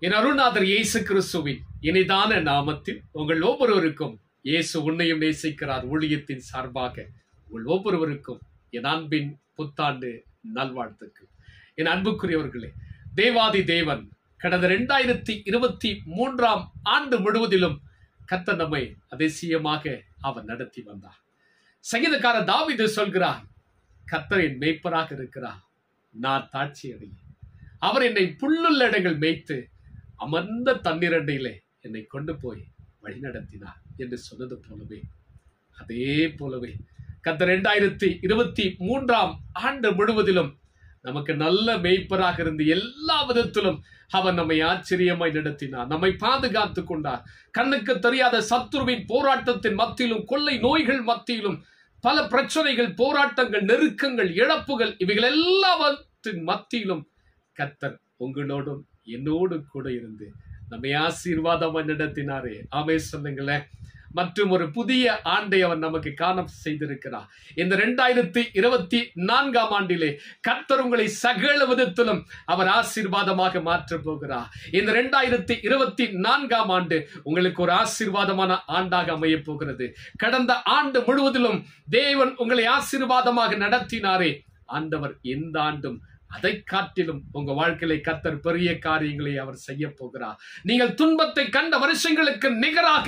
என் அருள்நாதர் இயேசு கிறிஸ்துவின் இனிதான நாமத்தில் உங்கள் ஒவ்வொருவருக்கும் இயேசு உன்னையும் நேசிக்கிறார் ஊழியத்தின் சார்பாக உங்கள் ஒவ்வொருவருக்கும் என் அன்பின் புத்தாண்டு நல்வாழ்த்துக்கள். என் அன்புக்குரியவர்களே, தேவாதி தேவன் கடந்த 2023 ஆண்டு முழுவதிலும் கர்த்தர் நம்மை அதிசயமாக அவர் நடத்தி வந்தார். சங்கீதக்காரர் தாவீது சொல்கிறார், கர்த்தரின் மேய்ப்பராக இருக்கிறார், நான் தாட்சி அடையேன். அவர் என்னை புல்லுள்ள இடங்கள் மேய்த்து அமர்ந்த தண்ணீரண்டையிலே என்னை கொண்டு போய் வழிநடத்தினார் என்று சொன்னது போலவே, அதே போலவே கர்த்தர் 2023 ஆண்டு முழுவதிலும் நமக்கு நல்ல மேய்ப்பராக இருந்து எல்லா விதத்திலும் அவர் நம்மை ஆச்சரியமாய் நடத்தினார், நம்மை பாதுகாத்து கொண்டார். கண்ணுக்கு தெரியாத சத்துருவின் போராட்டத்தின் மத்தியிலும், கொள்ளை நோய்கள் மத்தியிலும், பல பிரச்சனைகள், போராட்டங்கள், நெருக்கங்கள், இழப்புகள், இவைகள் எல்லாவற்றின் மத்தியிலும் கர்த்தர் உங்களோடும் என்னோடு கூட இருந்து நம்மை ஆசீர்வாதமா நடத்தினாரே. ஆமே சொல்லுங்களேன். மற்றும் ஒரு புதிய ஆண்டை அவர் நமக்கு காண செய்திருக்கிறார். இந்த 2024 ஆண்டிலே கர்த்தர் உங்களை சகல விதத்திலும் அவர் ஆசீர்வாதமாக மாற்ற போகிறார். இந்த 2024 ஆண்டு உங்களுக்கு ஒரு ஆசீர்வாதமான ஆண்டாக அமைய போகிறது. கடந்த ஆண்டு முழுவதிலும் தேவன் உங்களை ஆசீர்வாதமாக நடத்தினாரே, ஆண்டவர் இந்த ஆண்டும் அதை காட்டிலும் உங்க வாழ்க்கையில கர்த்தர் பெரிய காரியங்களை அவர் செய்ய போகிறார். நீங்கள் துன்பத்தை கண்ட வருஷங்களுக்கு நிகராக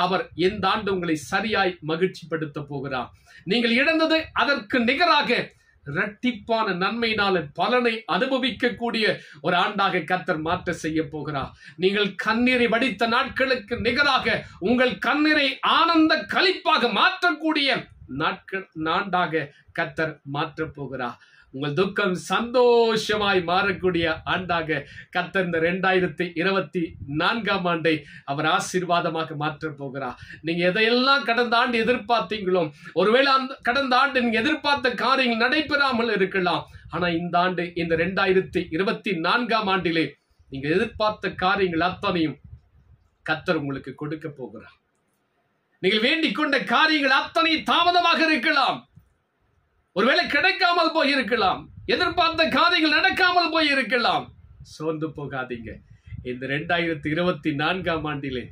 அவர் இந்த ஆண்டு உங்களை சரியாய் மகிழ்ச்சிப்படுத்த போகிறார். நீங்கள் இழந்தது அதற்கு நிகராக இரட்டிப்பான நன்மையினால பலனை அனுபவிக்கக்கூடிய ஒரு ஆண்டாக கர்த்தர் மாற்ற செய்ய போகிறார். நீங்கள் கண்ணீரை வடித்த நாட்களுக்கு நிகராக உங்கள் கண்ணீரை ஆனந்த களிப்பாக மாற்றக்கூடிய ஆண்டாக கர்த்தர் மாற்ற போகிறார். உங்கள் துக்கம் சந்தோஷமாய் மாறக்கூடிய ஆண்டாக கர்த்தர் இந்த 2024 ஆண்டை அவர் ஆசீர்வாதமாக மாற்ற போகிறார். நீங்க எதையெல்லாம் கடந்த ஆண்டு எதிர்பார்த்தீங்களோ, ஒருவேளை கடந்த ஆண்டு நீங்க எதிர்பார்த்த காரியங்கள் நடைபெறாமல் இருக்கலாம். ஆனா இந்த ஆண்டு, இந்த 2024 ஆண்டிலே நீங்க எதிர்பார்த்த காரியங்கள் அத்தனையும் கர்த்தர் உங்களுக்கு கொடுக்க போகிறார். நீங்கள் வேண்டிக் கொண்ட காரியங்கள் அத்தனை தாமதமாக இருக்கலாம், ஒருவேளை கிடைக்காமல் போயிருக்கலாம், எதிர்பார்த்த காரியங்கள் நடக்காமல் போயிருக்கலாம். சோர்ந்து போகாதீங்க. இந்த 2024 ஆண்டிலே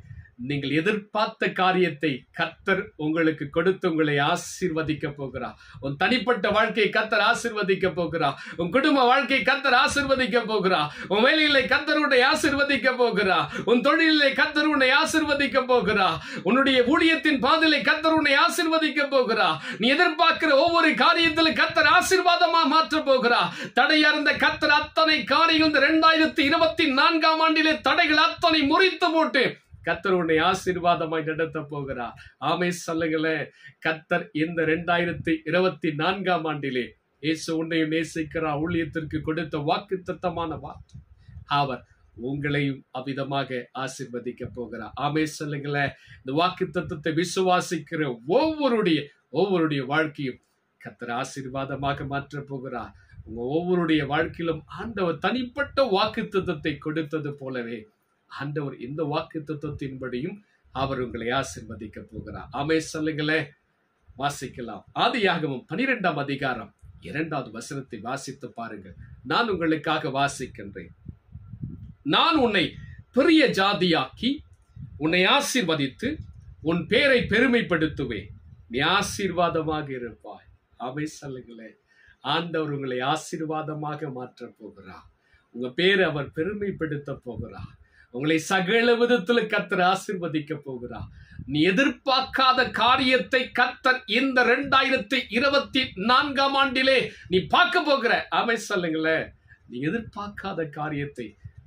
நீங்கள் எதிர்பார்த்த காரியத்தை கர்த்தர் உங்களுக்கு கொடுத்து உங்களை ஆசீர்வதிக்க போகிறார். உன் தனிப்பட்ட வாழ்க்கையை கர்த்தர் ஆசீர்வதிக்க போகிறார். உன் குடும்ப வாழ்க்கையை கர்த்தர் ஆசீர்வதிக்க போகிறார். உன் வேலையிலே கர்த்தர் உன்னை ஆசீர்வதிக்க போகிறார். உன் தொழிலே கர்த்தர் உன்னை ஆசீர்வதிக்க போகிறார். உன்னுடைய ஊழியத்தின் பாதையிலே கர்த்தர் உன்னை ஆசீர்வதிக்க போகிறார். நீ எதிர்பார்க்கிற ஒவ்வொரு காரியத்திலும் கர்த்தர் ஆசீர்வாதமா மாற்ற போகிறார். தடையார்ந்த கர்த்தர் அத்தனை காரியங்கள் இந்த 2024 ஆண்டிலே தடைகள் அத்தனை முறித்து போட்டு கர்த்தர் உன்னை ஆசீர்வாதமாய் நடத்த போகிறார். ஆமே சொல்லுங்களே. கர்த்தர் இந்த 2024 ஆண்டிலே இயேசு உன்னையும் நேசிக்கிறார் ஊழியத்திற்கு கொடுத்த வாக்குத்தத்தமான வார்த்தை, அவர் உங்களையும் அவ்விதமாக ஆசீர்வதிக்க போகிறார். ஆமே சொல்லுங்களே. இந்த வாக்குத்தத்தத்தை விசுவாசிக்கிற ஒவ்வொருடைய வாழ்க்கையும் கர்த்தர் ஆசீர்வாதமாக மாற்ற போகிறார். உங்க ஒவ்வொருடைய வாழ்க்கையிலும் ஆண்டவர் தனிப்பட்ட வாக்குத்தத்தத்தை கொடுத்தது போலவே ஆண்டவர் இந்த வாக்குத்தத்தத்தின்படியும் அவர் உங்களை ஆசீர்வதிக்க போகிறார். ஆமே சொல்லுங்களே. வாசிக்கலாம். ஆதியாகமம் 12 அதிகாரம் 2வது வசனத்தை வாசித்து பாருங்கள். நான் உங்களுக்காக வாசிக்கின்றேன். நான் உன்னை பெரிய ஜாதியாக்கி உன்னை ஆசீர்வதித்து உன் பேரை பெருமைப்படுத்துவேன், நீ ஆசீர்வாதமாக இருப்பாய். ஆமே சொல்லுங்களே. ஆண்டவர் உங்களை ஆசீர்வாதமாக மாற்ற போகிறார். உங்க பேரை அவர் பெருமைப்படுத்த போகிறார். உங்களை சகல விதத்துல கர்த்தர் ஆசீர்வதிக்க போகிறார். நீ எதிர்பார்க்காத காரியத்தை கர்த்தர் இந்த 2024 ஆண்டிலே நீ பார்க்க போகிற. ஆமே சொல்லுங்களேன். நீ எதிர்பார்க்காத காரியத்தை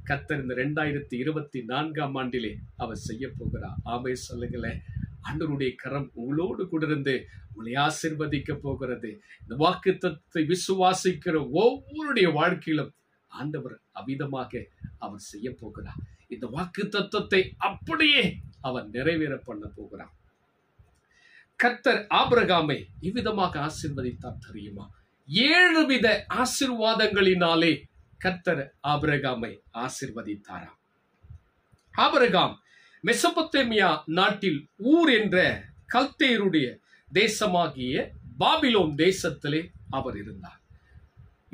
கர்த்தர் இந்த 2024 ஆண்டிலே அவர் செய்ய போகிறார். ஆமே சொல்லுங்களேன். ஆண்டவருடைய கரம் உங்களோடு கூட இருந்து உங்களை ஆசீர்வதிக்க போகிறது. இந்த வாக்குத்தத்தத்தை விசுவாசிக்கிற ஒவ்வொருடைய வாழ்க்கையிலும் ஆண்டவர் அமிதமாக அவர் செய்ய போகிறார். இந்த வாக்குத்தத்தத்தை அப்படியே அவர் நிறைவேற பண்ண போகிறார். கர்த்தர் ஆபிரகாமை இவ்விதமாக ஆசீர்வதித்தார் தெரியுமா? 7 வித ஆசீர்வாதங்களினாலே கர்த்தர் ஆபிரகாமை ஆசீர்வதித்தாராம். ஆபிரகாம் மெசொப்பொத்தேமியா நாட்டில் ஊர் என்ற கல்தேயருடைய தேசமாகிய பாபிலோன் தேசத்திலே அவர் இருந்தார்.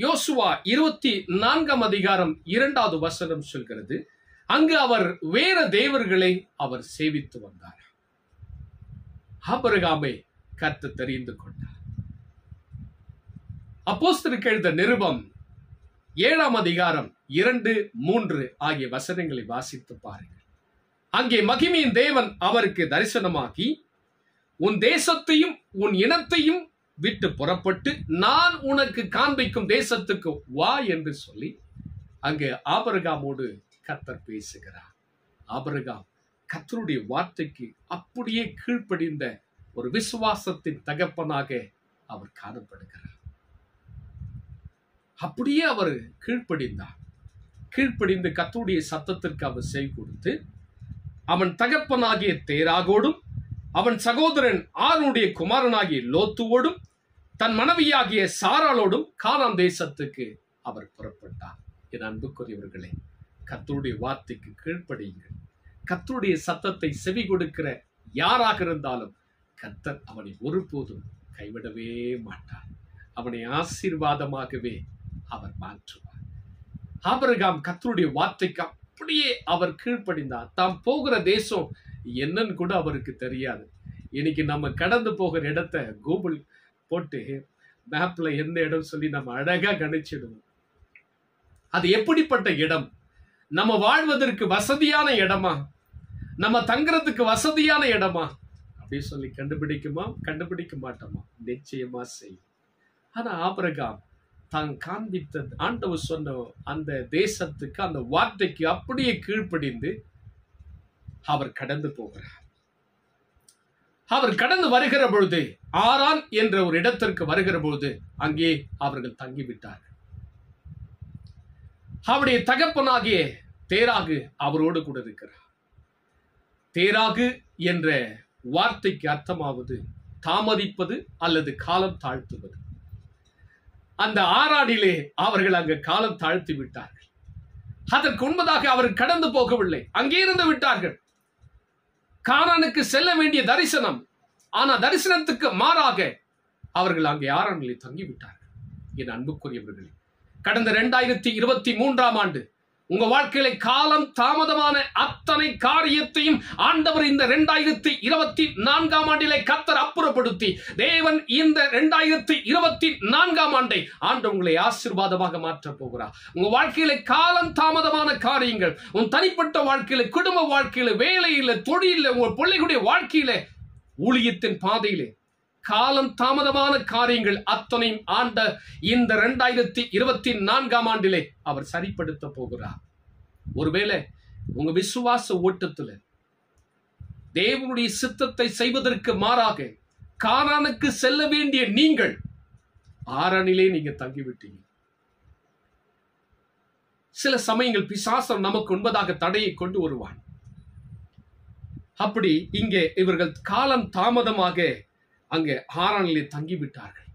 யோசுவா 24 அதிகாரம் 2வது வசனம் சொல்கிறது, அங்கு அவர் வேற தேவர்களை அவர் சேவித்து வந்தார். ஆபிரகாமை கர்த்தர் தெரிந்து கொண்டார். அப்போஸ்தலருக்கு எழுதின நிருபம் 7ஆம் அதிகாரம் 2, 3 ஆகிய வசனங்களை வாசித்து பாருங்கள். அங்கே மகிமையின் தேவன் அவருக்கு தரிசனமாகி, உன் தேசத்தையும் உன் இனத்தையும் விட்டு புறப்பட்டு நான் உனக்கு காண்பிக்கும் தேசத்துக்கு வா என்று சொல்லி அங்கே ஆபிரகாமோடு கர்த்தர் பேசுகிறார். ஆபிரகாம் கர்த்தருடைய வார்த்தைக்கு அப்படியே கீழ்ப்படிந்த ஒரு விசுவாசத்தின் தகப்பனாக அவர் காணப்படுகிறார். அப்படியே அவர் கீழ்ப்படிந்தார். கீழ்ப்படிந்து கர்த்தருடைய சத்தத்திற்கு அவர் செவி கொடுத்து, அவன் தகப்பனாகிய தேராகோடும் அவன் சகோதரன் ஆரோனுடைய குமாரனாகிய லோத்துவோடும் தன் மனைவியாகிய சாராளோடும் கானான் தேசத்துக்கு அவர் புறப்பட்டார். என் அன்புக்குரியவர்களே, கர்த்தருடைய வார்த்தைக்கு கீழ்ப்படியுங்கள். கர்த்தருடைய சத்தத்தை செவி கொடுக்கிற யாராக இருந்தாலும் கர்த்தர் அவனை ஒருபோதும் கைவிடவே மாட்டார். அவனை ஆசீர்வாதமாகவே அவர் மாற்றுவார். ஆபிரகாம் கர்த்தருடைய வார்த்தைக்கு அப்படியே அவர் கீழ்ப்படிந்தார். தாம் போகிற தேசம் என்னன்னு கூட அவருக்கு தெரியாது. இன்னைக்கு நம்ம கடந்து போகிற இடத்தை கூகுள் போட்டு மேப்ல எந்த இடம் சொல்லி நம்ம அழகா கணிச்சிடுவோம். அது எப்படிப்பட்ட இடம், நம்ம வாழ்வதற்கு வசதியான இடமா, நம்ம தங்குறதுக்கு வசதியான இடமா அப்படி சொல்லி கண்டுபிடிக்குமா? கண்டுபிடிக்க மாட்டோமா? நிச்சயமா செய்யும். ஆனா ஆபிரகாம் தான் காண்பித்த ஆண்டவர் சொன்ன அந்த தேசத்துக்கு, அந்த வார்த்தைக்கு அப்படியே கீழ்ப்படிந்து அவர் கடந்து போகிறார். அவர் கடந்து வருகிற பொழுது, ஆரான் என்ற ஒரு இடத்திற்கு வருகிற பொழுது அங்கே அவர்கள் தங்கிவிட்டார்கள். அவருடைய தகப்பனாகிய தேராகு அவரோடு கூட இருக்கிறார். தேராகு என்ற வார்த்தைக்கு அர்த்தமாவது தாமதிப்பது அல்லது காலம் தாழ்த்துவது. அந்த ஆரானிலே அவர்கள் அங்கு காலம் தாழ்த்தி விட்டார்கள். அதற்கு முன்பதாக அவர் கடந்து போகவில்லை, அங்கே இருந்து விட்டார்கள். கானானுக்கு செல்ல வேண்டிய தரிசனம், ஆனா தரிசனத்துக்கு மாறாக அவர்கள் அங்கே ஆரானிலே தங்கிவிட்டார்கள். என் அன்புக்குரியவர்களே, கடந்த 2023ஆம் ஆண்டு உங்க வாழ்க்கையில காலம் தாமதமான அத்தனை காரியத்தையும் ஆண்டவர் இந்த 2024ஆம் ஆண்டிலே கர்த்தர் அப்புறப்படுத்தி, தேவன் இந்த 2024ஆம் ஆண்டை ஆண்டவர் உங்களை ஆசீர்வாதமாக மாற்ற போகிறார். உங்க வாழ்க்கையில காலம் தாமதமான காரியங்கள், உன் தனிப்பட்ட வாழ்க்கையில, குடும்ப வாழ்க்கையில, வேலையில, தொழில, உங்க பிள்ளைகளுடைய வாழ்க்கையில, ஊழியத்தின் பாதையிலே காலம் தாமதமான காரியங்கள் அத்தனையும் ஆண்ட இந்த 2024ஆம் ஆண்டிலே அவர் சரிப்படுத்த போகிறார். ஒருவேளை உங்க விசுவாச ஓட்டத்துல தேவனுடைய சித்தத்தை செய்வதற்கு மாறாக கானானுக்கு செல்ல வேண்டிய நீங்கள் ஆரானிலே நீங்க தங்கிவிட்டீங்க. சில சமயங்கள் பிசாசம் நமக்கு உண்பதாக தடையை கொண்டு வருவான். அப்படி இங்கே இவர்கள் காலம் தாமதமாக அங்கே ஆரானிலே தங்கிவிட்டார்கள்.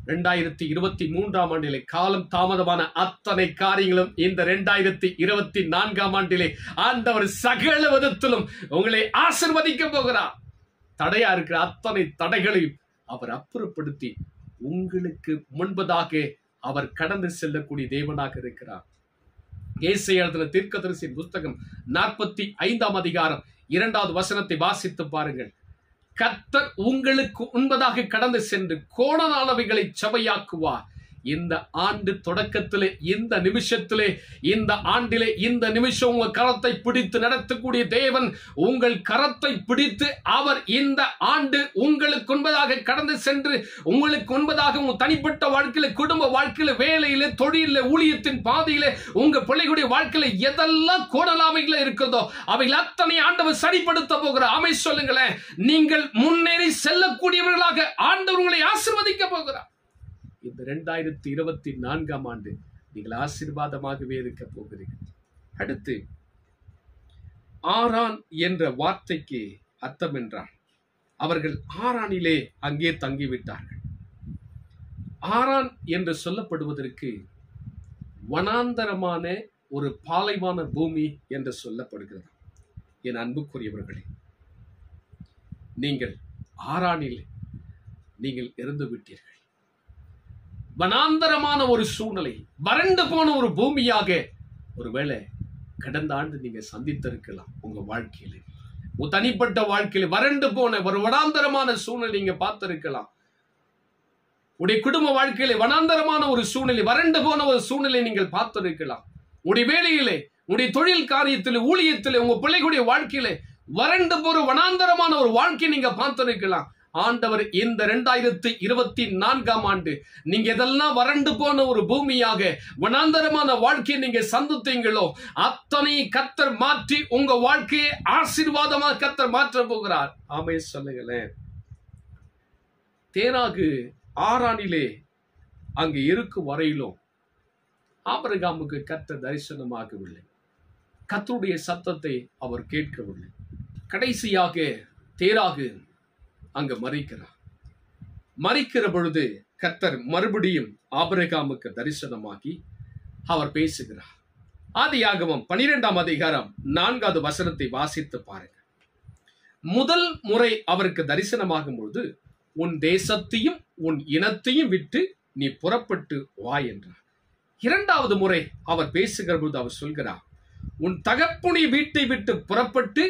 2023ஆம் ஆண்டிலே காலம் தாமதமான அத்தனை காரியங்களும் இந்த 2024ஆம் ஆண்டிலே ஆண்டவர் சகல விதத்திலும் உங்களை ஆசீர்வதிக்க போகிறார். தடையா இருக்கிற அத்தனை தடைகளையும் அவர் அப்புறப்படுத்தி உங்களுக்கு முன்பதாக அவர் கடந்து செல்லக்கூடிய தேவனாக இருக்கிறார். ஏசாயா எழுதின தீர்க்கதரிசியின் புத்தகம் 45ஆம் அதிகாரம் 2வது வசனத்தை வாசித்து பாருங்கள். கர்த்தர் உங்களுக்கு முன்பதாக கடந்து சென்று கோணலானவைகளை செவையாக்குவார். இந்த ஆண்டு தொடக்கத்திலே, இந்த நிமிஷத்திலே, இந்த ஆண்டிலே, இந்த நிமிஷம் உங்க கரத்தை பிடித்து நடத்தக்கூடிய தேவன் உங்கள் கரத்தை பிடித்து அவர் இந்த ஆண்டு உங்களுக்கு முன்பதாக கடந்து சென்று உங்களுக்கு முன்பதாக உங்க தனிப்பட்ட வாழ்க்கையில, குடும்ப வாழ்க்கையில, வேலையில, தொழில, ஊழியத்தின் பாதையில, உங்க பிள்ளைகளுடைய வாழ்க்கையில எதெல்லாம் கோணலாமைகள் இருக்கிறதோ அவைகள் அத்தனை ஆண்டவர் சரிப்படுத்த போகிற ஆமை சொல்லுங்களேன். நீங்கள் முன்னேறி செல்லக்கூடியவர்களாக ஆண்டவர் உங்களை ஆசீர்வதிக்க போகிறார். இந்த 2024ஆம் ஆண்டு நீங்கள் ஆசீர்வாதமாகவே இருக்க போகிறீர்கள். அடுத்து ஆரான் என்ற வார்த்தைக்கு அர்த்தம் என்றால் அவர்கள் ஆரானிலே அங்கே தங்கிவிட்டார்கள். ஆரான் என்று சொல்லப்படுவதற்கு வனாந்தரமான ஒரு பாலைவன பூமி என்று சொல்லப்படுகிறது. என் அன்புக்குரியவர்களே, நீங்கள் ஆரானில் நீங்கள் இருந்து விட்டீர்கள். வனாந்தரமான ஒரு சூழ்நிலை, வறண்டு போன ஒரு பூமியாக ஒருவேளை கடந்த ஆண்டு நீங்க சந்தித்திருக்கலாம். உங்க வாழ்க்கையில, உங்க தனிப்பட்ட வாழ்க்கையில வறண்டு போன ஒரு வனாந்தரமான சூழ்நிலை நீங்க பார்த்திருக்கலாம். உடைய குடும்ப வாழ்க்கையில வனாந்தரமான ஒரு சூழ்நிலை, வறண்டு போன ஒரு சூழ்நிலை நீங்கள் பார்த்திருக்கலாம். உடைய வேலையிலே, உடைய தொழில் காரியத்திலே, ஊழியத்திலே, உங்க பிள்ளைகளுடைய வாழ்க்கையிலே வறண்டு போற வனாந்தரமான ஒரு வாழ்க்கையை நீங்க பார்த்திருக்கலாம். ஆண்டவர் இந்த 2024ஆம் ஆண்டு நீங்க எதெல்லாம் வறண்டு போன ஒரு பூமியாக, வனாந்தரமான வாழ்க்கையை நீங்க சந்தித்தீங்களோ அத்தனை கர்த்தர் மாற்றி உங்க வாழ்க்கையை ஆசீர்வாதமாக கர்த்தர் மாற்ற போகிறார். ஆமென் சொல்லுங்களேன். தேராகு ஆரானிலே அங்கு இருக்கும் வரையிலும் ஆபிரகாமுக்கு கர்த்தர் தரிசனமாகவில்லை. கர்த்தருடைய சத்தத்தை அவர் கேட்கவில்லை. கடைசியாக தேராகு அங்க மரிக்கிற பொழுது கர்த்தர் மறுபடியும் ஆபிரகாமுக்கு தரிசனமாகி அவர் பேசுகிறார். ஆதியாகமம் 12ஆம் அதிகாரம் 4வது வசனத்தை வாசித்து பாருங்க. முதல் முறை அவருக்கு தரிசனமாகும் பொழுது, உன் தேசத்தையும் உன் இனத்தையும் விட்டு நீ புறப்பட்டு வா என்றார். இரண்டாவது முறை அவர் பேசுகிற பொழுது அவர் சொல்கிறார், உன் தகப்பனுடைய வீட்டை விட்டு புறப்பட்டு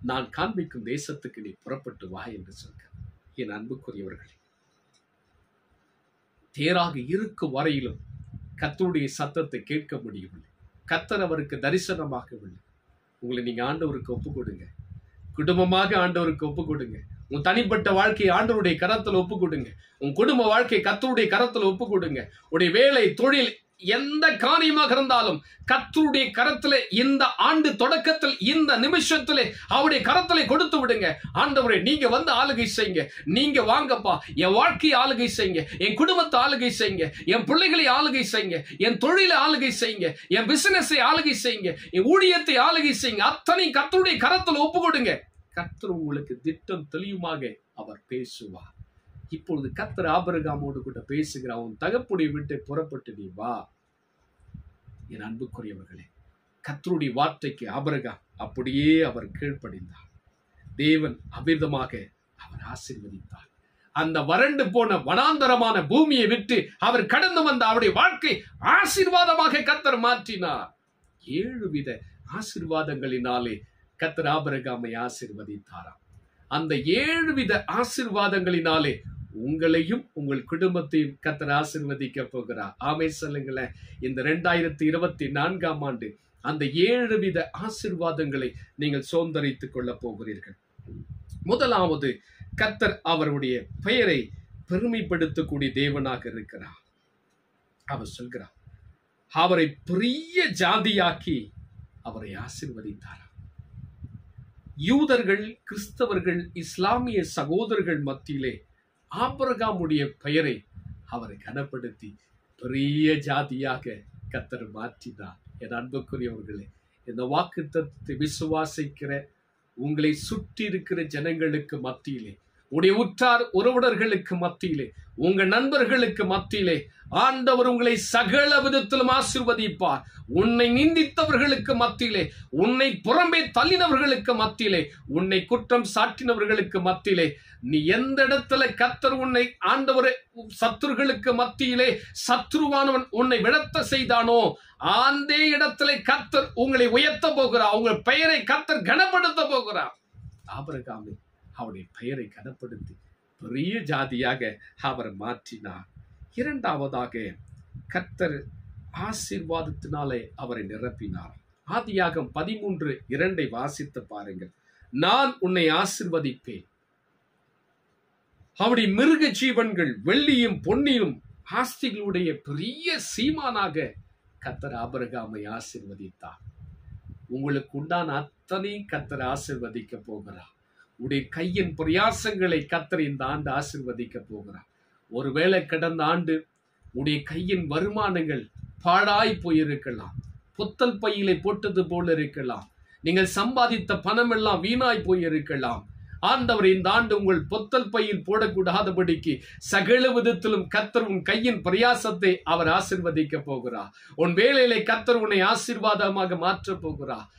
நான் காண்பிக்கும் தேசத்துக்கு நீ புறப்பட்டு வா என்று சொல்கிறார். என் அன்புக்குரியவர்களே, தேராக இருக்கும் வரையிலும் கர்த்தருடைய சத்தத்தை கேட்க முடியவில்லை. கர்த்தர் அவருக்கு தரிசனமாகவில்லை. உங்களை நீங்க ஆண்டவருக்கு ஒப்பு கொடுங்க. குடும்பமாக ஆண்டவருக்கு ஒப்பு கொடுங்க. உன் தனிப்பட்ட வாழ்க்கையை ஆண்டவருடைய கரத்துல ஒப்பு கொடுங்க. உன் குடும்ப வாழ்க்கையை கர்த்தருடைய கரத்துல ஒப்பு கொடுங்க. உடைய வேலை, தொழில், எந்த காரியமாக இருந்தாலும் கர்த்தருடைய கரத்திலே இந்த ஆண்டு தொடக்கத்தில், இந்த நிமிஷத்திலே அவருடைய கரத்திலே கொடுத்து விடுங்க. ஆண்டவரே, நீங்க வந்து ஆளுகை செய்யுங்க. நீங்க வாங்கப்பா, என் வாழ்க்கையை ஆளுகை செய்யுங்க, என் குடும்பத்தை ஆளுகை செய்யுங்க, என் பிள்ளைகளை ஆளுகை செய்யுங்க, என் தொழிலை ஆளுகை செய்யுங்க, என் பிசினஸை ஆளுகை செய்யுங்க, என் ஊழியத்தை ஆளுகை செய்யுங்க. அத்தனை கர்த்தருடைய கரத்தில் ஒப்பு கொடுங்க. கர்த்தர் உங்களுக்கு திட்டம் தெளிவுமாக அவர் பேசுவார். இப்பொழுது கர்த்தர் ஆபிரகாமோடு கூட பேசுகிறார். உன் தகப்பனுடைய வீட்டை புறப்பட்டு நீ வா. என் அன்புக்குரியவர்களே, கர்த்தருடைய வார்த்தைக்கு ஆபிரகாம் அப்படியே அவர் கீழ்ப்படிந்தார். தேவன் அமிர்தமாக அவர் ஆசீர்வதித்தார். அந்த வறண்டு போன வனாந்தரமான பூமியை விட்டு அவர் கடந்து வந்த அவருடைய வாழ்க்கை ஆசீர்வாதமாக கர்த்தர் மாற்றினார். 7 வித ஆசீர்வாதங்களினாலே கர்த்தர் ஆபிரகாமை ஆசீர்வதித்தாராம். அந்த 7 வித ஆசீர்வாதங்களினாலே உங்களையும் உங்கள் குடும்பத்தையும் கர்த்தர் ஆசீர்வதிக்க போகிறார். ஆமென் சொல்லுங்களேன். இந்த 2024ஆம் ஆண்டு அந்த 7 வித ஆசீர்வாதங்களை நீங்கள் சுதந்தரித்துக் கொள்ள போகிறீர்கள். முதலாவது, கர்த்தர் அவருடைய பெயரை பெருமைப்படுத்தக்கூடிய தேவனாக இருக்கிறார். அவர் சொல்கிறார், அவரை பெரிய ஜாதியாக்கி அவரை ஆசீர்வதித்தார். யூதர்கள், கிறிஸ்தவர்கள், இஸ்லாமிய சகோதரர்கள் மத்தியிலே ஆபிரகாமுடைய பெயரை அவரை கனப்படுத்தி பெரிய ஜாதியாக கர்த்தர் மாற்றினார். என் அன்புக்குரியவர்களே, இந்த வாக்குத்தத்தத்தை விசுவாசிக்கிற உங்களை சுற்றி இருக்கிற ஜனங்களுக்கு மத்தியிலே, உடைய உற்றார் உறவினர்களுக்கு மத்தியிலே, உங்க நண்பர்களுக்கு மத்தியிலே ஆண்டவர் உங்களை சகல விதத்திலும் ஆசீர்வதிப்பார். உன்னை நிந்தித்தவர்களுக்கு மத்தியிலே, உன்னை புறம்பே தள்ளினவர்களுக்கு மத்தியிலே, உன்னை குற்றம் சாட்டினவர்களுக்கு மத்தியிலே, நீ எந்த இடத்துல கர்த்தர் உன்னை ஆண்டவர் சத்துருகளுக்கு மத்தியிலே சத்ருவானவன் உன்னை விழத்த செய்தானோ அந்த இடத்துல கர்த்தர் உங்களை உயர்த்த போகிறார். உங்கள் பெயரை கர்த்தர் கனப்படுத்த போகிறார். ஆபிரகாமை அவருடைய பெயரை கனப்படுத்தி பெரிய ஜாதியாக அவர் மாற்றினார். இரண்டாவதாக, கர்த்தர் ஆசீர்வாதத்தினாலே அவரை நிரப்பினார். ஆதியாகமம் 13:2 வாசித்து பாருங்கள். நான் உன்னை ஆசீர்வதிப்பேன். அவருடைய மிருக ஜீவன்கள் வெள்ளியும் பொன்னியும் ஆஸ்திகளுடைய பெரிய சீமானாக கர்த்தர் ஆபிரகாமை ஆசீர்வதித்தார். உங்களுக்கு உண்டான அத்தனை கர்த்தர் ஆசீர்வதிக்க போகிறார். உடைய கையின் பிரயாசங்களை கர்த்தர் இந்த ஆண்டு ஆசீர்வதிக்க போகிறார். ஒருவேளை கடந்த ஆண்டு உடைய கையின் வருமானங்கள் பாழாய் போயிருக்கலாம், புத்தல் பையிலே போட்டது போல இருக்கலாம், நீங்கள் சம்பாதித்த பணம் எல்லாம் வீணாய் போயிருக்கலாம். ஆண்டவர் இந்த ஆண்டு உங்கள் பொத்தல் பையில் போடக்கூடாதபடிக்கு சகல விதத்திலும் கர்த்தர் உன் கையின் பிரயாசத்தை அவர் ஆசீர்வதிக்க போகிறார். உன் வேலையிலே கர்த்தர் உன்னை ஆசீர்வாதமாக மாற்ற போகிறார்.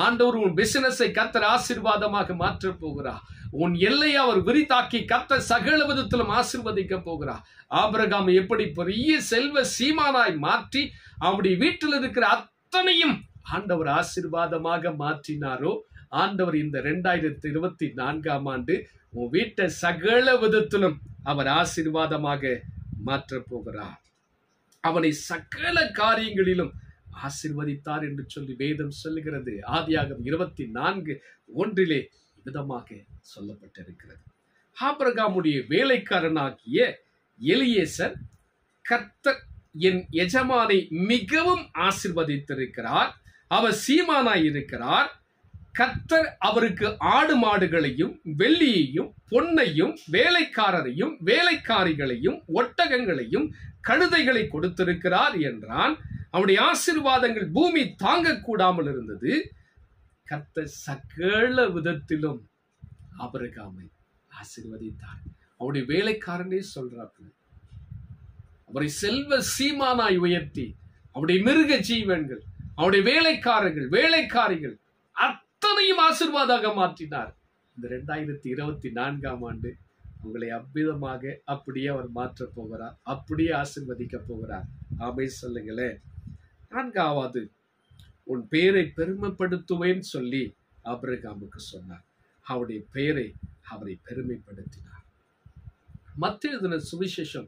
ஆண்டவர் உன் பிசினஸை கர்த்தர் ஆசீர்வாதமாக மாற்ற போகிறார். உன் எல்லையை அவர் விரித்தாக்கி கர்த்தர் சகல விதத்திலும் ஆசீர்வதிக்க போகிறார். ஆபிரகாம் எப்படி பெரிய செல்வ சீமானாய் மாற்றி அவருடைய வீட்டில் இருக்கிற அத்தனையும் ஆண்டவர் ஆசீர்வாதமாக மாற்றினாரோ, ஆண்டவர் இந்த 2024ஆம் ஆண்டு உன் வீட்டை சகல விதத்திலும் அவர் ஆசீர்வாதமாக மாற்றப் போகிறார். அவனை சகல காரியங்களிலும் ஆசீர்வதித்தார் என்று சொல்லி வேதம் சொல்லுகிறது. ஆதியாகமம் 24:1 விதமாக சொல்லப்பட்டிருக்கிறது. ஆபிரகாமுடைய வேலைக்காரனாகிய எலியேசர், கர்த்தர் என் எஜமானை மிகவும் ஆசீர்வதித்திருக்கிறார், அவர் சீமானாய் இருக்கிறார், கர்த்தர் அவருக்கு ஆடு மாடுகளையும் வெள்ளியையும் பொன்னையும் வேலைக்காரரையும் வேலைக்காரிகளையும் ஒட்டகங்களையும் கழுதைகளை கொடுத்திருக்கிறார் என்றான். அவருடைய ஆசீர்வாதங்கள் பூமி தாங்கக்கூடாமல் இருந்தது. கர்த்தர் சகல விதத்திலும் ஆபிரகாமை ஆசீர்வதித்தார். அவருடைய வேலைக்காரனே சொல்றாரு, அவரை செல்வ சீமானாய் உயர்த்தி அவருடைய மிருக ஜீவன்கள், அவருடைய வேலைக்காரர்கள் வேலைக்காரிகள் அத்தனையும் ஆசீர்வாதமாக மாற்றினார். இந்த 2024ஆம் ஆண்டு உங்களை அவ்விதமாக அப்படியே அவர் மாற்றப் போகிறார், அப்படியே ஆசீர்வதிக்க போகிறார். ஆமென் சொல்லுங்களேன். 4வது, உன் பெயரை பெருமைப்படுத்துவேன் சொல்லி ஆபிரகாமுக்கு சொன்னார். அவருடைய பெயரை அவரை பெருமைப்படுத்தினார். மத்தேயு எழுதின சுவிசேஷம்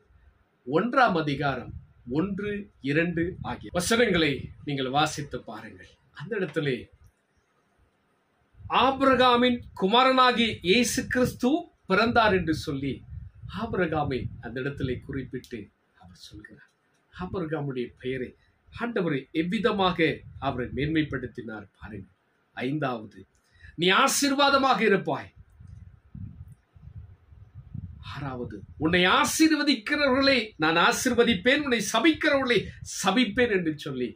1ஆம் அதிகாரம் 1, 2 ஆகிய வசனங்களை நீங்கள் வாசித்து பாருங்கள். அந்த இடத்திலே ஆபிரகாமின் குமாரனாகிய இயேசு கிறிஸ்து பிறந்தார் என்று சொல்லி ஆபிரகாமை அந்த இடத்திலே குறிப்பிட்டு அவர் சொல்கிறார். ஆபிரகாமுடைய பெயரை ஆண்டவர் எவ்விதமாக அவரை மேன்மைப்படுத்தினார் பாருங்கள். 5வது, நீ ஆசீர்வாதமாக இருப்பாய். 6வது, உன்னை ஆசீர்வதிக்கிறவர்களை நான் ஆசீர்வதிப்பேன், உன்னை சபிக்கிறவர்களை சபிப்பேன் என்று சொல்லி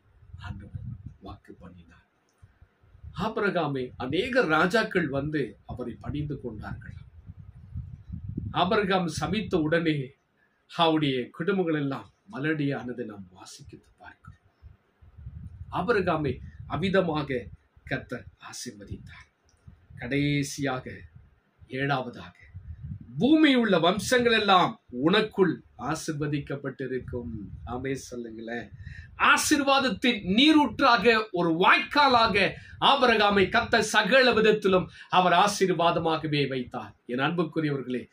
ஆண்டவர் வாக்கு பண்ணினார். ஆபிரகாமை அநேக ராஜாக்கள் வந்து அவரை பணிந்து கொண்டார்கள். ஆபிரகாம் சபித்த உடனே அவருடைய குடும்பங்கள் எல்லாம் மலடியானது நாம் வாசித்து பார்க்கிறோம். ஆபிரகாமை அமிதமாக கர்த்தர் ஆசீர்வதித்தார். கடைசியாக 7வதாக, பூமி உள்ள வம்சங்கள் எல்லாம் உனக்குள் ஆசீர்வதிக்கப்பட்டிருக்கும். ஆமென் சொல்லுங்களேன். ஆசீர்வாதத்தின் நீரூற்றாக ஒரு வாய்க்காலாக ஆபிரகாமை கர்த்தர் சகல விதத்திலும் அவர் ஆசீர்வாதமாகவே வைத்தார். என் அன்புக்குரியவர்களே,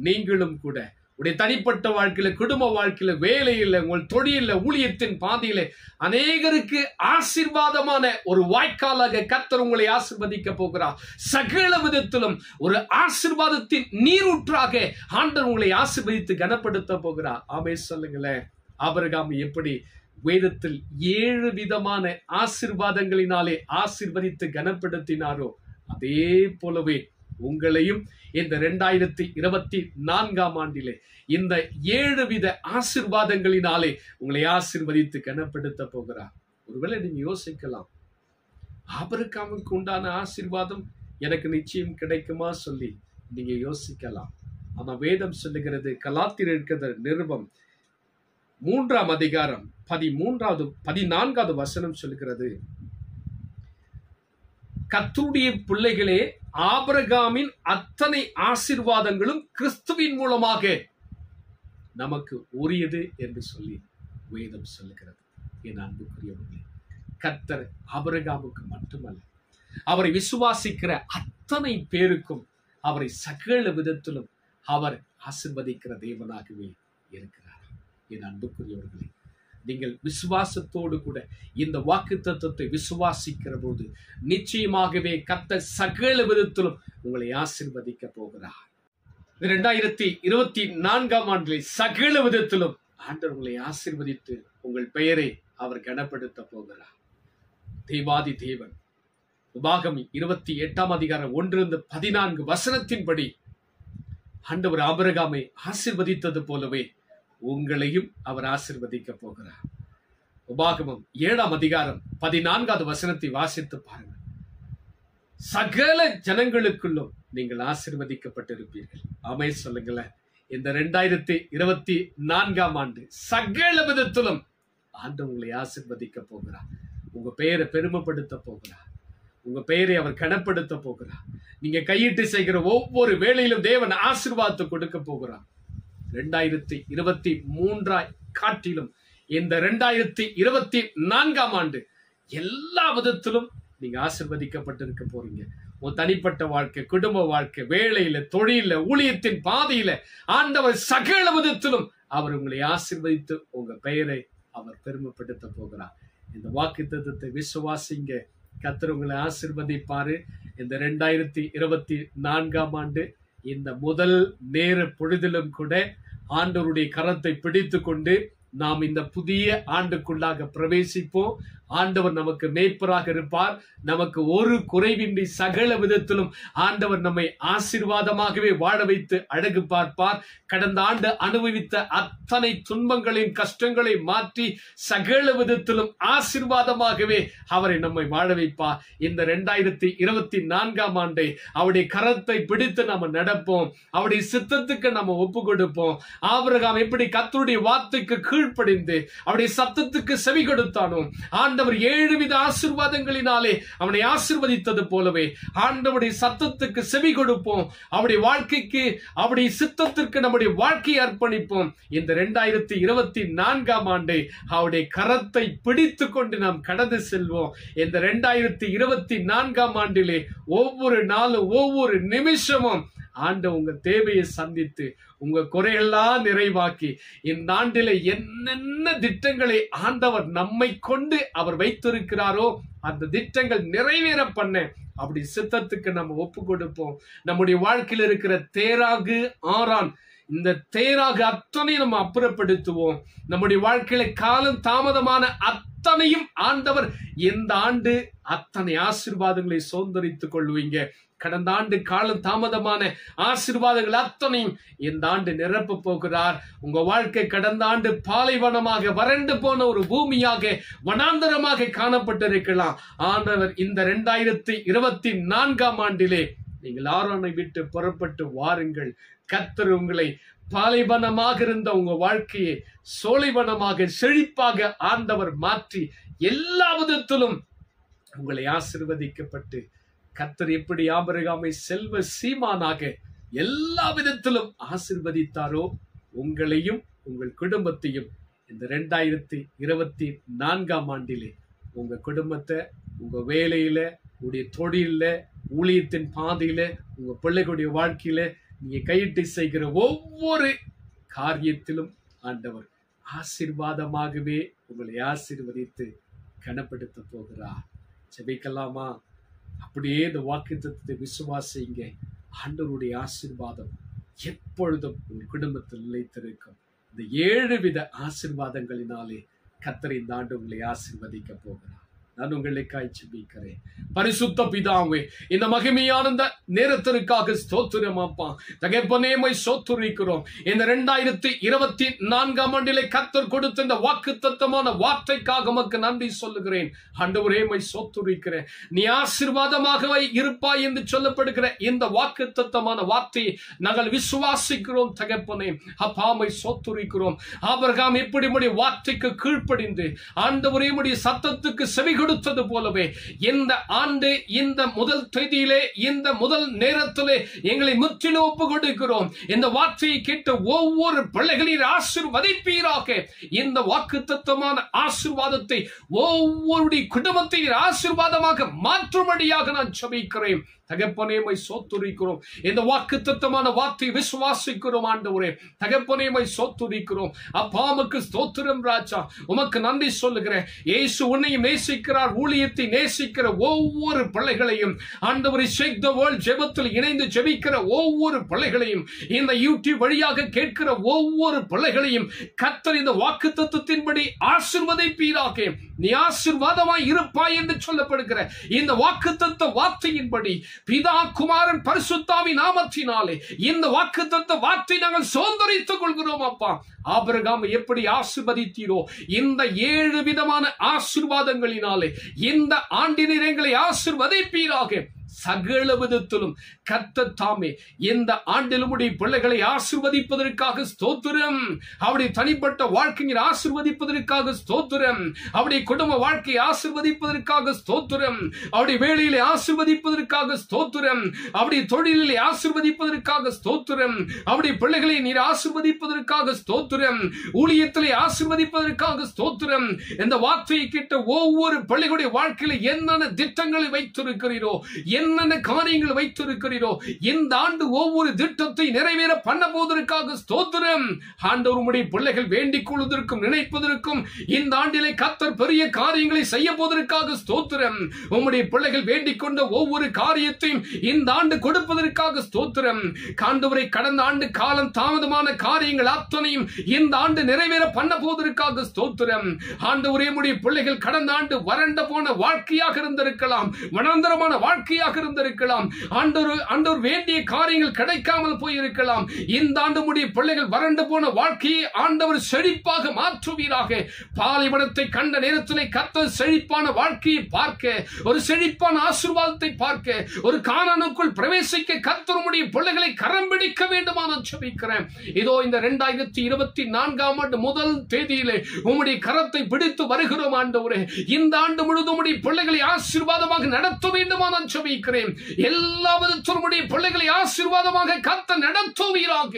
நீங்களும் கூட உடைய தனிப்பட்ட வாழ்க்கையில, குடும்ப வாழ்க்கையில, வேலையில, உங்கள் தொழில, ஊழியத்தின் பாதையில அநேகருக்கு ஆசீர்வாதமான ஒரு வாய்க்காலாக கர்த்தர் உங்களை ஆசீர்வதிக்க போகிறார். சகல விதத்திலும் ஒரு ஆசீர்வாதத்தின் நீரூற்றாக ஆண்டவர் உங்களை ஆசீர்வதித்து கனப்படுத்த போகிறார். ஆமென் சொல்லுங்களேன். ஆபிரகாம் எப்படி வேதத்தில் 7 விதமான ஆசீர்வாதங்களினாலே ஆசீர்வதித்து கனப்படுத்தினாரோ, அதே போலவே உங்களையும் இந்த 2024ஆம் ஆண்டிலே இந்த 7 வித ஆசீர்வாதங்களினாலே உங்களை ஆசீர்வதித்து கனப்படுத்த போகிறார். ஒருவேளை நீங்க யோசிக்கலாம், ஆபிரகாமுக்கு உண்டான ஆசீர்வாதம் எனக்கு நிச்சயம் கிடைக்குமா சொல்லி நீங்க யோசிக்கலாம். ஆனா வேதம் சொல்லுகிறது, கலாத்தியர் இருக்கிற நிருபம் 3ஆம் அதிகாரம் 14வது வசனம் சொல்லுகிறது, கர்த்தருடைய பிள்ளைகளே, ஆபிரகாமின் அத்தனை ஆசீர்வாதங்களும் கிறிஸ்துவின் மூலமாக நமக்கு உரியது என்று சொல்லி வேதம் சொல்லுகிறது. என் அன்புக்குரியவர்களே, கர்த்தர் ஆபிரகாமுக்கு மட்டுமல்ல, அவரை விசுவாசிக்கிற அத்தனை பேருக்கும் அவரை சகல விதத்திலும் அவர் ஆசீர்வதிக்கிற தேவனாகவே இருக்கிறார். என் அன்புக்குரியவர்களே, நீங்கள் விசுவாசத்தோடு கூட இந்த வாக்குத்தத்தத்தை விசுவாசிக்கிற போது நிச்சயமாகவே கர்த்தர் சகல விதத்திலும் உங்களை ஆசீர்வதிக்க போகிறார். 2024ஆம் ஆண்டிலே சகல விதத்திலும் ஆண்டவர் உங்களை ஆசீர்வதித்து உங்கள் பெயரை அவர் கனப்படுத்த போகிறார். தேவாதி தேவன் உபாகமம் 28ஆம் அதிகாரம் 1-14 வசனத்தின்படி ஆண்டவர் ஆபிரகாமை ஆசீர்வதித்தது போலவே உங்களையும் அவர் ஆசீர்வதிக்க போகிறார். உபாகமம் 7ஆம் அதிகாரம் 14வது வசனத்தை வாசித்து பாருங்கள். சகல ஜனங்களுக்குள்ளும் நீங்கள் ஆசீர்வதிக்கப்பட்டிருப்பீர்கள். ஆமென் சொல்லுங்களேன். இந்த 2024ஆம் ஆண்டு சகல விதத்திலும் ஆண்டவர் உங்களை ஆசீர்வதிக்க போகிறார். உங்க பெயரை பெருமைப்படுத்த போகிறார். உங்க பெயரை அவர் கனப்படுத்த போகிறார். நீங்க கையிட்டு செய்கிற ஒவ்வொரு வேளையிலும் தேவன் ஆசீர்வாதத்தை கொடுக்க போகிறார். 2023 காட்டிலும் இந்த 2024ஆம் ஆண்டு எல்லா விதத்திலும் நீங்க ஆசீர்வதிக்கப்பட்டிருக்க போறீங்க. உன் தனிப்பட்ட வாழ்க்கை, குடும்ப வாழ்க்கை, வேலையில, தொழில, ஊழியத்தின் பாதையில ஆண்டவர் சகல விதத்திலும் அவர் உங்களை ஆசீர்வதித்து உங்க பெயரை அவர் பெருமைப்படுத்த போகிறார். இந்த வாக்குத்தத்தத்தை விசுவாசிங்க. கர்த்தர் உங்களை ஆசீர்வதிப்பாரு. இந்த 2024ஆம் ஆண்டு இந்த முதல் நேர பொழுதிலும் கூட ஆண்டவருடைய கரத்தை பிடித்து கொண்டு நாம் இந்த புதிய ஆண்டுக்குள்ளாக பிரவேசிப்போம். ஆண்டவர் நமக்கு மேய்ப்பராக இருப்பார். நமக்கு ஒரு குறைவின்றி சகல விதத்திலும் ஆண்டவர் நம்மை ஆசீர்வாதமாகவே வாழ வைத்து அழகு பார்ப்பார். கடந்த ஆண்டு அனுபவித்த அத்தனை துன்பங்களையும் கஷ்டங்களை மாற்றி சகல விதத்திலும் ஆசீர்வாதமாகவே அவரை நம்மை வாழ வைப்பார். இந்த 2024ஆம் ஆண்டை அவருடைய கரத்தை பிடித்து நம்ம நடப்போம். அவருடைய சித்தத்துக்கு நம்ம ஒப்பு கொடுப்போம். ஆபிரகாம் எப்படி கர்த்தருடைய வார்த்தைக்கு கீழ்ப்படிந்து அவருடைய சத்தத்துக்கு செவி கொடுத்தானோ, ஆண்டவர் 7 வித ஆசீர்வாதங்களினாலே அவனை ஆசீர்வதித்தது போலவே ஆண்டவருடைய சத்தத்துக்கு செவி கொடுப்போம். அவருடைய வாழ்க்கைக்கு, அவருடைய சித்தத்திற்கு நம்முடைய வாழ்க்கையை அர்ப்பணிப்போம். இந்த 2024ஆம் ஆண்டை அவருடைய கரத்தை பிடித்து கொண்டு நாம் கடந்து செல்வோம். இந்த 2024ஆம் ஆண்டிலே ஒவ்வொரு நாளும் ஒவ்வொரு நிமிஷமும் ஆண்டவர் உங்க தேவையை சந்தித்து உங்க குறையெல்லாம் நிறைவாக்கி இந்த ஆண்டில என்னென்ன திட்டங்களை ஆண்டவர் நம்மை கொண்டு அவர் வைத்திருக்கிறாரோ அந்த திட்டங்கள் நிறைவேற பண்ண அப்படி சித்தத்துக்கு நம்ம ஒப்பு கொடுப்போம். நம்முடைய வாழ்க்கையில் இருக்கிற தேராகு, ஆரான், இந்த தேராகு அத்தனை நம்ம அப்புறப்படுத்துவோம். நம்முடைய வாழ்க்கையில காலம் தாமதமான அத்தனையும் ஆண்டவர் இந்த ஆண்டு அத்தனை ஆசீர்வாதங்களை சுதந்தரித்துக் கொள்வீங்க. கடந்த ஆண்டு காலம் தாமதமான ஆசீர்வாதங்கள் அத்தனையும் இந்த ஆண்டு நிரப்ப போகிறார். உங்க வாழ்க்கை கடந்த ஆண்டு பாலைவனமாக வறண்டு போன ஒரு பூமியாக வனாந்தரமாக காணப்பட்டிருக்கலாம். ஆண்டவர் இந்த 2024ஆம் ஆண்டிலே நீங்கள் ஆரோனை விட்டு புறப்பட்டு வாருங்கள். கர்த்தர் உங்களை பாலைவனமாக இருந்த உங்க வாழ்க்கையை சோலைவனமாக செழிப்பாக ஆண்டவர் மாற்றி எல்லா விதத்திலும் உங்களை ஆசீர்வதிக்கப்பட்டு கர்த்தர் எப்படி ஆபிரகாமை செல்வ சீமானாக எல்லா விதத்திலும் ஆசீர்வதித்தாரோ உங்களையும் உங்கள் குடும்பத்தையும் இந்த 2024ஆம் ஆண்டிலே உங்க குடும்பத்தை, உங்க வேலையில, உங்களுடைய தொழில, ஊழியத்தின் பாதையில, உங்க பிள்ளைகளுடைய வாழ்க்கையில நீங்க கையிட்டு செய்கிற ஒவ்வொரு காரியத்திலும் ஆண்டவர் ஆசீர்வாதமாகவே உங்களை ஆசீர்வதித்து கனப்படுத்த போகிறார். ஜெபிக்கலாமா? அப்படியே இந்த வாக்குத்தத்தத்தை விசுவாசிங்க. ஆண்டவருடைய ஆசீர்வாதம் எப்பொழுதும் உங்கள் குடும்பத்தில் நிலைத்திருக்கும். இந்த 7 வித ஆசீர்வாதங்களினாலே கர்த்தர் இந்த ஆண்டு உங்களை ஆசீர்வதிக்க போகிறார். நான் உங்களுக்காய் ஜெபிக்கிறேன். பரிசுத்த பிதாவே, இந்த மகிமையான இந்த நேரத்திற்காக ஸ்தோத்திரம் அப்பா. தகப்பனே மை ஸ்தோத்திரிக்கிறோம். இந்த 2024ஆம் ஆண்டிலே கர்த்தர் கொடுத்த இந்த வாக்குத்தத்தமான வார்த்தைக்காக உமக்கு நன்றி சொல்லுகிறேன். ஆண்டவரே மை ஸ்தோத்திரிக்கிறேன். நீ ஆசீர்வாதமாக இருப்பாய் என்று சொல்லப்படுகிற இந்த வாக்குத்தத்தமான வார்த்தையை நாங்கள் விசுவாசிக்கிறோம். தகப்பனே அப்பா மை ஸ்தோத்திரிக்கிறோம். ஆபிரகாம் எப்படி உம்முடைய வார்த்தைக்கு கீழ்ப்படிந்து ஆண்டவரே உம்முடைய சத்தத்துக்கு செவி கொடுத்தது போலவே இந்த ஆண்டு இந்த முதல் தேதியிலே, இந்த முதல் நேரத்திலே எங்களை முற்றிலும் ஒப்பு கொடுக்கிறோம். இந்த வார்த்தையை கேட்ட ஒவ்வொரு பிள்ளைகளின் ஆசீர்வதிப்பீராக. இந்த வாக்குத்தத்தமான ஆசீர்வாதத்தை ஒவ்வொருடைய குடும்பத்தை ஆசீர்வாதமாக மாற்றும்படியாக நான் ஜெபிக்கிறேன். தகப்பனே மை ஸ்தோத்திரிக்கிறோம். இந்த வாக்குத்தத்தமான வார்த்தையை விசுவாசிக்கிறோம். ஆண்டவரே தகப்பனே மை ஸ்தோத்திரிக்கிறோம். அப்பா உமக்கு ஸ்தோத்திரம் ராஜா. உமக்கு நன்றி சொல்லுகிறேன். இயேசு உன்னையும் நேசிக்கிறார். ஊழியத்தை நேசிக்கிற ஒவ்வொரு பிள்ளைகளையும் ஆண்டவரே, ஷேக் த வேர்ல்ட் ஜெபத்தில் இணைந்து ஜெபிக்கிற ஒவ்வொரு பிள்ளைகளையும், இந்த யூடியூப் வழியாக கேட்கிற ஒவ்வொரு பிள்ளைகளையும் கர்த்தர் இந்த வாக்குத்தத்தத்தின்படி ஆசீர்வதிப்பீராக. நீ ஆசீர்வாதமாய் இருப்பாய் என்று சொல்லப்படுகிற இந்த வாக்குத்தத்த வார்த்தையின்படி பிதா, குமாரன், பரிசுத்தாவி நாமத்தினாலே இந்த வாக்குத்தத்த வார்த்தை நாங்கள் சுதந்தரித்துக் கொள்கிறோம். அப்பா, ஆபிரகாம் எப்படி ஆசீர்வதித்தீரோ இந்த 7 விதமான ஆசீர்வாதங்களினாலே இந்த ஆண்டினர் எங்களை ஆசீர்வதிப்பீராக. சகல விதத்திலும் கர்த்தர் தாமே இந்த ஆண்டில் உம்முடைய பிள்ளைகளை ஆசீர்வதிப்பதற்காக ஸ்தோத்திரம். அவருடைய தனிப்பட்ட வாழ்க்கையை ஆசீர்வதிப்பதற்காக ஸ்தோத்திரம். அவருடைய குடும்ப வாழ்க்கையை ஆசீர்வதிப்பதற்காக ஸ்தோத்திரம். அவருடைய வேலையிலே ஆசீர்வதிப்பதற்காக ஸ்தோத்திரம். அவருடைய தொழிலிலே ஆசீர்வதிப்பதற்காக ஸ்தோத்திரம். அவருடைய பிள்ளைகளை நீர் ஆசீர்வதிப்பதற்காக ஸ்தோத்திரம். ஊழியத்திலே ஆசீர்வதிப்பதற்காக ஸ்தோத்திரம். இந்த வார்த்தையை கேட்ட ஒவ்வொரு பிள்ளைகளுடைய வாழ்க்கையில என்னென்ன திட்டங்களை வைத்திருக்கிறீரோ, என்னென்ன காரியங்கள் வைத்திருக்கிறீரோ, இந்த ஆண்டு ஒவ்வொரு திட்டத்தை நிறைவேற பண்ண போவதற்காக ஸ்தோத்திரம். ஆண்டவர் உம்முடைய பிள்ளைகள் வேண்டிக் கொள்வதற்கும் நினைப்பதற்கும் இந்த ஆண்டிலே கர்த்தர் பெரிய காரியங்களை செய்ய போவதற்காக ஸ்தோத்திரம். உம்முடைய பிள்ளைகள் வேண்டிக் கொண்ட ஒவ்வொரு காரியத்தையும் இந்த ஆண்டு கொடுப்பதற்காக ஸ்தோத்திரம். ஆண்டவரை கடந்த ஆண்டு காலம் தாமதமான காரியங்கள் அத்தனையும் இந்த ஆண்டு நிறைவேற பண்ண போவதற்காக ஸ்தோத்திரம். ஆண்டவரே, உம்முடைய பிள்ளைகள் கடந்த ஆண்டு வறண்ட போன வாழ்க்கையாக இருந்திருக்கலாம், வனாந்தரமான வாழ்க்கையாக இருந்திருக்கலாம். ஆண்டவர் வேண்டிய காரியங்கள் கிடைக்காமல் போயிருக்கலாம். இந்த ஆண்டு உம்முடைய பிள்ளைகள் வறண்டு போன வாழ்க்கையை ஆண்டவர் செழிப்பாக மாற்றுவீராக. பாலைவனத்தை கண்ட நேரத்திலே கர்த்தர் செழிப்பான வாழ்க்கையை பார்க்க, ஒரு செழிப்பான ஆசீர்வாதத்தை பார்க்க, ஒரு கானானுக்குள் பிரவேசிக்க கர்த்தர் உம்முடைய பிள்ளைகளை கரம் பிடிக்க வேண்டுமா நான் ஜெபிக்கிறேன். இதோ இந்த 2024ஆம் ஆண்டு முதல் தேதியிலே உம்முடைய கரத்தை பிடித்து வருகிறோம் ஆண்டவரே. இந்த ஆண்டு முழுவதும் உம்முடைய பிள்ளைகளை ஆசீர்வாதமாக நடத்த வேண்டுமா நான் ஜெபிக்கிறேன். எல்லா விதத்திலும் உம்முடைய பிள்ளைகளை ஆசீர்வாதமாக கர்த்தர் நடத்துவீராக.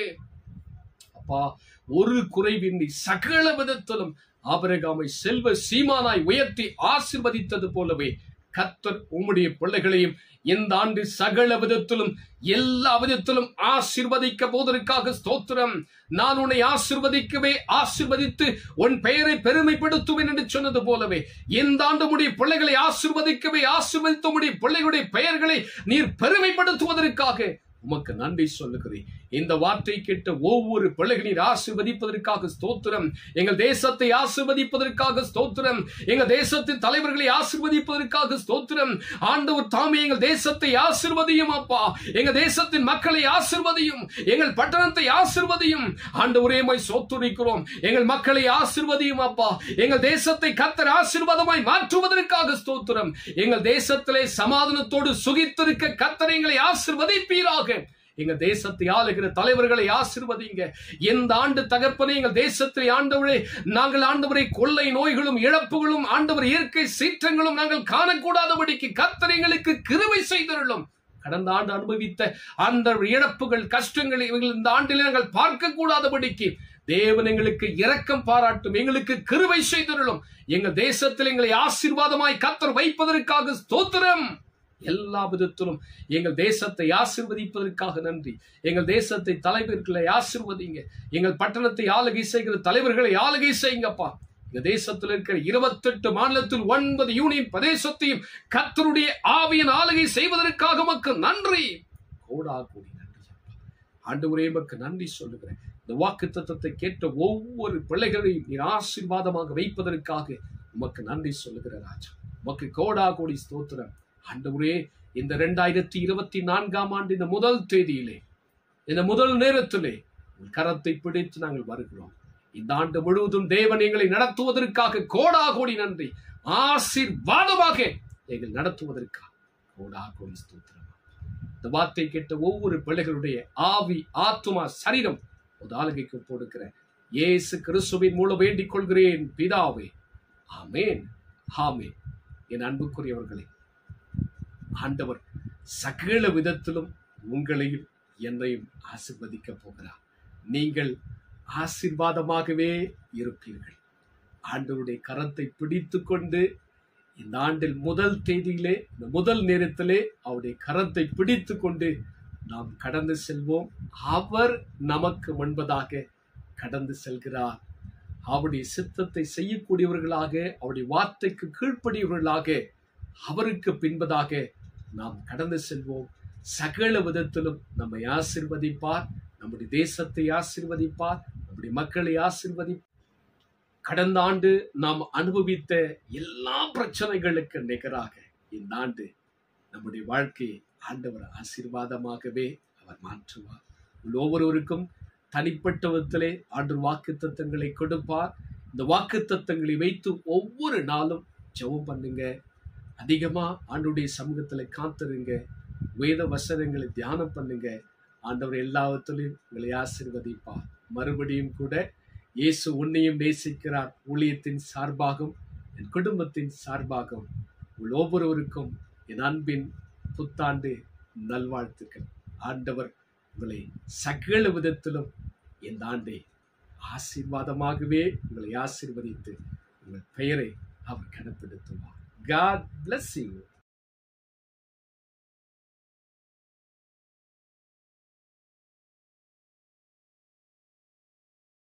அப்பா, ஒரு குறைவின்றி சகல விதத்திலும் ஆபிரகாமை செல்வ சீமானாய் உயர்த்தி ஆசீர்வதித்தது போலவே கர்த்தர் உம்முடைய பிள்ளைகளையும் இந்த ஆண்டு சகல விதத்திலும் எல்லா விதத்திலும் ஆசீர்வதிக்க போவதற்காக ஸ்தோத்திரம். நான் உன்னை ஆசீர்வதிக்கவே ஆசீர்வதித்து உன் பெயரை பெருமைப்படுத்துவேன் என்று சொன்னது போலவே இந்த ஆண்டு உம்முடைய பிள்ளைகளை ஆசீர்வதிக்கவே ஆசீர்வதித்து உம்முடைய பிள்ளைகளுடைய பெயர்களை நீர் பெருமைப்படுத்துவதற்காக உமக்கு நன்றி சொல்லுகிறேன். இந்த வார்த்தை கேட்ட ஒவ்வொரு பிள்ளைகளை ஆசீர்வதிப்பதற்காக ஸ்தோத்திரம். எங்கள் தேசத்தை ஆசீர்வதிப்பதற்காக ஸ்தோத்திரம். எங்கள் தேசத்தின் தலைவர்களை ஆசீர்வதிப்பதற்காக ஸ்தோத்திரம். ஆண்டவர் தாமே எங்கள் தேசத்தை ஆசீர்வதியும் அப்பா. எங்கள் தேசத்தின் மக்களை ஆசீர்வதியும். எங்கள் பட்டணத்தை ஆசீர்வதியும். ஆண்டவரே, உம்மை ஸ்தோத்திரிக்கிறோம். எங்கள் மக்களை ஆசீர்வதியும் அப்பா. எங்கள் தேசத்தை கர்த்தர் ஆசீர்வாதமாய் மாற்றுவதற்காக ஸ்தோத்திரம். எங்கள் தேசத்திலே சமாதானத்தோடு சுகித்திருக்க கர்த்தர் எங்களை ஆசீர்வதிப்பீராக. எங்க தேசத்தை ஆளுகிற தலைவர்களை ஆசீர்வதிங்க. இந்த ஆண்டு தகப்பனே, எங்கள் தேசத்தை ஆண்டவரே, நாங்கள் ஆண்டவரை கொள்ளை நோய்களும் இழப்புகளும் ஆண்டவர் இயற்கை சீற்றங்களும் நாங்கள் காணக்கூடாதபடிக்கு கர்த்தர் எங்களுக்கு கிருபை செய்தருளும். கடந்த ஆண்டு அனுபவித்த அந்த இழப்புகள், கஷ்டங்களை இந்த ஆண்டில் நாங்கள் பார்க்க கூடாதபடிக்கு தேவன் எங்களுக்கு இரக்கம் பாராட்டும், எங்களுக்கு கிருபை செய்தருளும். எங்கள் தேசத்தில் எங்களை ஆசீர்வாதமாய் கர்த்தர் வைப்பதற்காக ஸ்தோத்திரம். எல்லா விதத்திலும் எங்கள் தேசத்தை ஆசீர்வதிப்பதற்காக நன்றி. எங்கள் தேசத்தை தலைவர்களை ஆசீர்வதிங்க. எங்கள் பட்டணத்தை ஆளுகை செய்கிற தலைவர்களை ஆளுகை செய்யுங்கப்பா. எங்க தேசத்தில் இருக்கிற 28 மாநிலத்தில் 9 யூனியன் பிரதேசத்தையும் கர்த்தருடைய ஆவியின் ஆளுகை செய்வதற்காக உமக்கு நன்றி. கோடா கோடி நன்றி ஆண்டவரே, உமக்கு நன்றி சொல்லுகிறேன். இந்த வாக்குத்தத்தத்தை கேட்ட ஒவ்வொரு பிள்ளைகளையும் நீர் ஆசீர்வாதமாக வைப்பதற்காக உமக்கு நன்றி சொல்லுகிற ராஜா. உமக்கு கோடா கோடி ஸ்தோத்திரம். ஆண்டவரே, இந்த 2024ஆம் ஆண்டு இந்த முதல் தேதியிலே, இந்த முதல் நேரத்திலே கரத்தை பிடித்து நாங்கள் வருகிறோம். இந்த ஆண்டு முழுவதும் தேவன் எங்களை நடத்துவதற்காக கோடா கோடி நன்றி. ஆசீர்வாதமாக எங்கள் நடத்துவதற்காக கோடா கோடி ஸ்தோத்திரம். இந்த வார்த்தை கேட்ட ஒவ்வொரு பிள்ளைகளுடைய ஆவி, ஆத்துமா, சரீரம் ஒரு ஆளுகைக்கு போடுகிற இயேசு கிறிஸ்துவின் மூலம் வேண்டிக் கொள்கிறேன் பிதாவே. ஆமேன், ஆமேன். என் அன்புக்குரியவர்களே, ஆண்டவர் சகல விதத்திலும் உங்களையும் என்னையும் ஆசீர்வதிக்க போகிறார். நீங்கள் ஆசீர்வாதமாகவே இருப்பீர்கள். ஆண்டவருடைய கரத்தை பிடித்து கொண்டு இந்த ஆண்டில் முதல் தேதியிலே, இந்த முதல் நேரத்திலே அவருடைய கரத்தை பிடித்து கொண்டு நாம் கடந்து செல்வோம். அவர் நமக்கு முன்பதாக கடந்து செல்கிறார். அவருடைய சித்தத்தை செய்யக்கூடியவர்களாக, அவருடைய வார்த்தைக்கு கீழ்ப்படியவர்களாக அவருக்கு பின்பதாக நாம் கடந்து செல்வோம். சகல விதத்திலும் நம்மை ஆசீர்வதிப்பார். நம்முடைய தேசத்தை ஆசீர்வதிப்பார். நம்முடைய மக்களை ஆசீர்வதிப்பார். கடந்த ஆண்டு நாம் அனுபவித்த எல்லா பிரச்சனைகளுக்கு நிகராக இந்த ஆண்டு நம்முடைய வாழ்க்கையை ஆண்டவர் ஆசீர்வாதமாகவே அவர் மாற்றுவார். ஒவ்வொருவருக்கும் தனிப்பட்ட விதத்திலே ஆண்டவர் வாக்குத்தத்தங்களை கொடுப்பார். இந்த வாக்குத்தத்தங்களை வைத்து ஒவ்வொரு நாளும் ஜெபம் பண்ணுங்க. அதிகமா ஆண்டவருடைய சமூகத்துல காத்திருங்க. வேத வசனங்களை தியானம் பண்ணுங்க. ஆண்டவர் எல்லாவற்றிலும் உங்களை ஆசீர்வதிப்பார். மறுபடியும் கூட இயேசு உன்னையும் நேசிக்கிறார். ஊழியத்தின் சார்பாகவும் என் குடும்பத்தின் சார்பாகவும் உங்கள் ஒவ்வொருவருக்கும் என் அன்பின் புத்தாண்டு நல்வாழ்த்துக்கள். ஆண்டவர் உங்களை சகல விதத்திலும் இந்த ஆண்டை ஆசீர்வாதமாகவே உங்களை ஆசீர்வதித்து உங்கள் பெயரை அவர் கனப்படுத்துவார். God bless you.